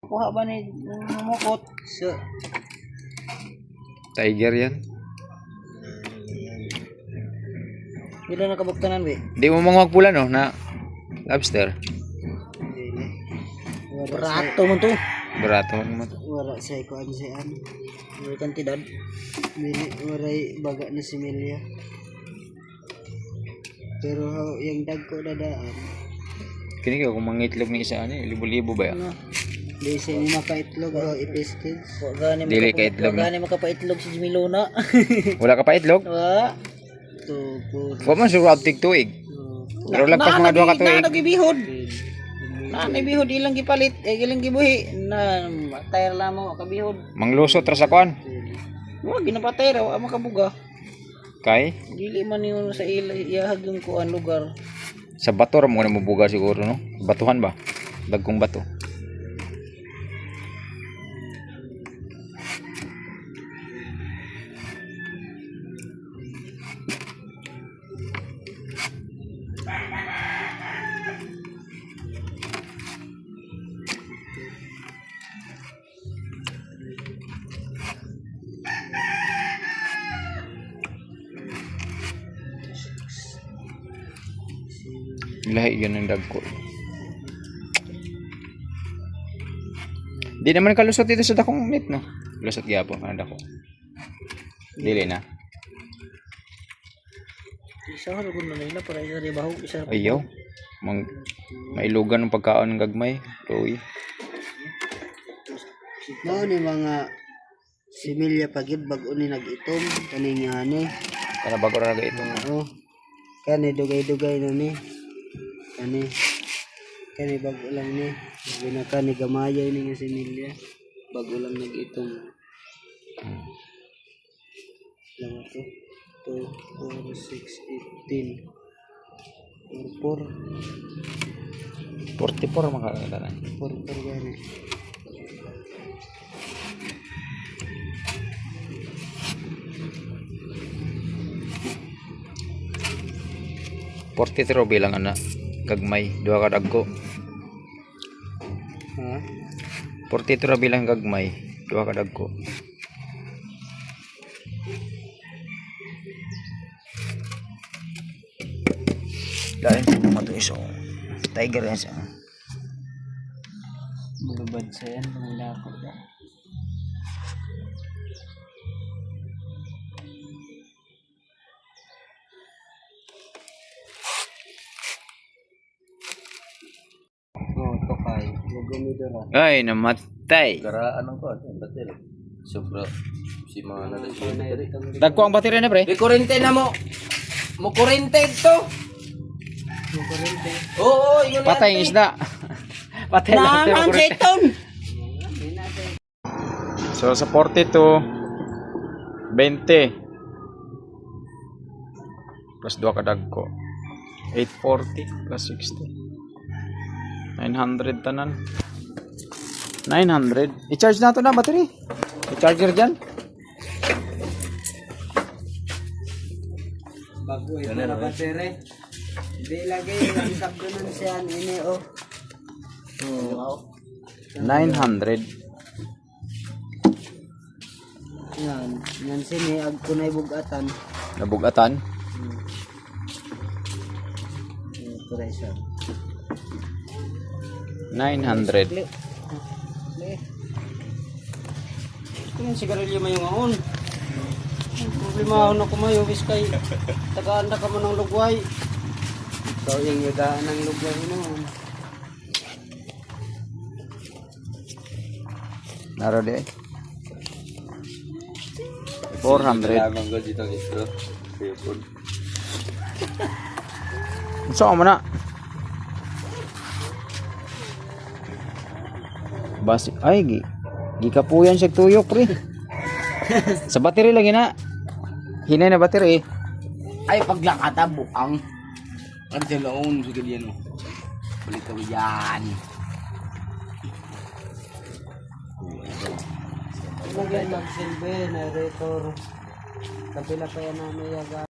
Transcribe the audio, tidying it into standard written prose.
Kuha ba ni mumukot? So, Tiger yan. hindi na nakabuktanan, be. Di mo mga magpula no na lobster. Barato mo to. Barato mo to. Wala sa ikuan siya. Wala kantidad. Waray baga na si Melia. Pero yung dagko dadaan. Kini ka kung mangitlog ni isa ani, libo-libo ba yan? Ano? Di siya ni makaitlog o ipisted. Dili ka itlog na. Gani makapaitlog si Jimilona. Wala ka pa itlog? Wa. Tupo. Wa man siguro abtig tuig. Pero lagpas mga 2 ka tuig. Nagibihod. Nagibihod ilang gipalit, ilang gibuhi na tire lamang kabihod. Manglusot ra sa kwan. Wa ginapatay ra wa makabuga. Kay Dili man yun sa iyahag yung kuan lugar. sa bato ra mo na mabuga siguro no. Batuhan ba? Dagkong bato. Lahi yun ang dagko. Di naman kalusot dito sa dakong meat no. Lusot gyapon ang dako. Dili na. Isa ka rin na nila para isa rin baho. Ayaw. Mailugan ng pagkaon ng gagmay. Roy. Mao ni mga similya pagid bag-o ni nag-itom kani nga ni. Kana bago ra ito. Oo. Kani dugay-dugay na ni. Kani bago lang ni. Ginaka ni gamayay ni nga similya. Bago lang nag-itom. Lang ito. 2, 4, 6, 18. 4. 44 makakita na. 4 gani. Portitro bilang anak gagmay 2 ka dagko. Ha? Portitro bilang gagmay 2 ka dagko. Dahil naman ito iso. Tiger yan siya. Bulubad sa yan. Pangilakot na. Tokay. Gumidora. Ay, namatay. Garaan ng ko, batil. Sobra si mga nalasyon. Dagko ang baterya na pre. Di kurente na mo. Mo kurente ito. Oo, yun na. Patay ang isda. Patay lang. Naman sa iton! So sa 42 20 plus 2 ka dagko 840 plus 60 900 tanan 900 i-charge na to na battery i-charger dyan Bago ito na batere. Di lagi ang sabdo nun siya ini oh. Wow. 900 Yan sini ag kunay bugatan. nabugatan Pressure. 900 Kung sigarilyo mo yung aon. Problema ako na kumayo biskay. Tagaan na ka mo ng lugway. So yung yagaan ng lugway noon. naro di 400 Lamang ko dito ng istro. Sipod. so mo na basi ay gikapuyan siya tuyok pre sa battery lang ina hinay na battery Ay, paglakata, bukang. Ang talaon, sige yan mo. Balik ko yan. Lagyan mag-silbi, narrator. Kapila pa yan namin yaga.